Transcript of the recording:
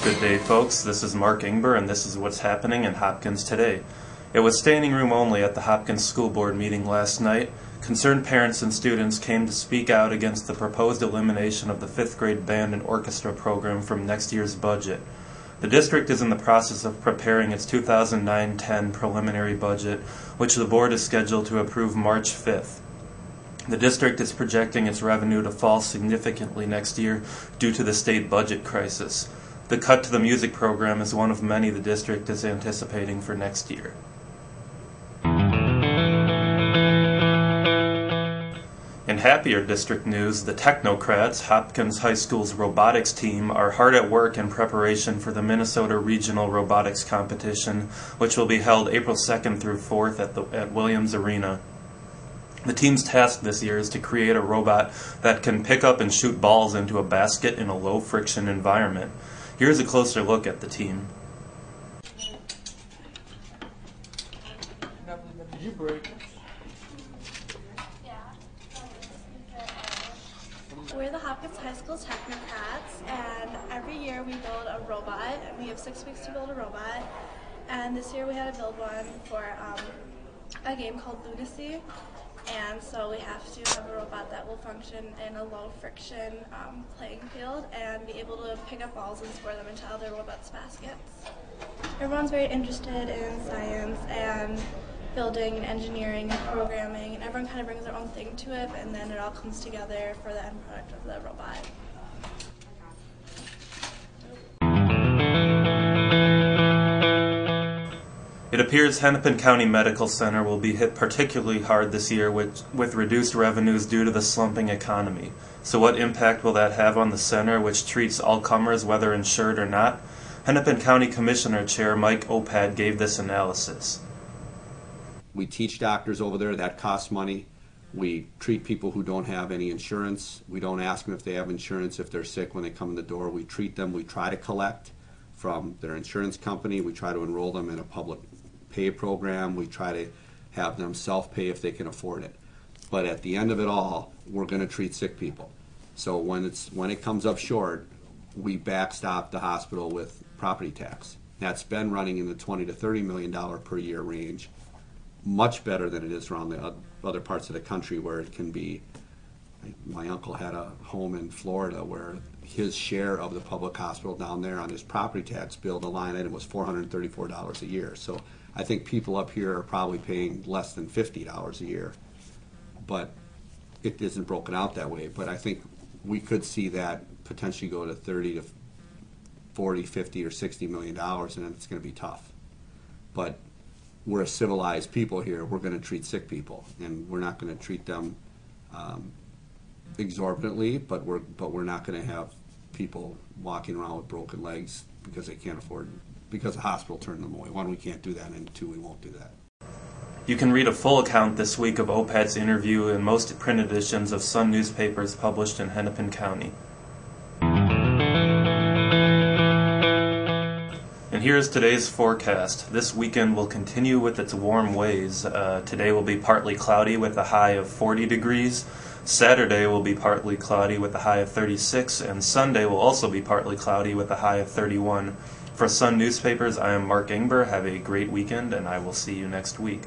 Good day, folks. This is Mark Ingber, and this is what's happening in Hopkins today. It was standing room only at the Hopkins School Board meeting last night. Concerned parents and students came to speak out against the proposed elimination of the 5th grade band and orchestra program from next year's budget. The district is in the process of preparing its 2009-10 preliminary budget, which the board is scheduled to approve March 5th. The district is projecting its revenue to fall significantly next year due to the state budget crisis. The cut to the music program is one of many the district is anticipating for next year. In happier district news, the Technocrats, Hopkins High School's robotics team, are hard at work in preparation for the Minnesota Regional Robotics Competition, which will be held April 2nd through 4th at Williams Arena. The team's task this year is to create a robot that can pick up and shoot balls into a basket in a low-friction environment. Here's a closer look at the team. Did you break? We're the Hopkins High School Technocrats, and every year we build a robot, and we have 6 weeks to build a robot. And this year we had to build one for a game called Lunacy. And so we have to have a robot that will function in a low-friction playing field and be able to pick up balls and score them into other robots' baskets. Everyone's very interested in science and building and engineering and programming, and everyone kind of brings their own thing to it, and then it all comes together for the end product of the robot. It appears Hennepin County Medical Center will be hit particularly hard this year with reduced revenues due to the slumping economy. So what impact will that have on the center, which treats all comers whether insured or not? Hennepin County Commissioner Chair Mike Opad gave this analysis. We teach doctors over there, that costs money. We treat people who don't have any insurance. We don't ask them if they have insurance, if they're sick when they come in the door. We treat them, we try to collect from their insurance company. We try to enroll them in a public pay program. We try to have them self-pay if they can afford it. But at the end of it all, we're going to treat sick people. So when it comes up short, we backstop the hospital with property tax. That's been running in the $20 to $30 million per year range, much better than it is around the other parts of the country where it can be. My uncle had a home in Florida where his share of the public hospital down there on his property tax bill, the line item was $434 a year. So I think people up here are probably paying less than $50 a year, but it isn't broken out that way. But I think we could see that potentially go to 30 to 40, 50, or $60 million, and then it's going to be tough. But we're a civilized people here. We're going to treat sick people, and we're not going to treat them exorbitantly, but we're not going to have people walking around with broken legs because they can't afford, because the hospital turned them away. One, we can't do that, and two, we won't do that. You can read a full account this week of Opad's interview in most print editions of Sun newspapers published in Hennepin County. And here's today's forecast. This weekend will continue with its warm ways. Today will be partly cloudy with a high of 40 degrees. Saturday will be partly cloudy with a high of 36, and Sunday will also be partly cloudy with a high of 31. For Sun Newspapers, I am Mark Ingber. Have a great weekend, and I will see you next week.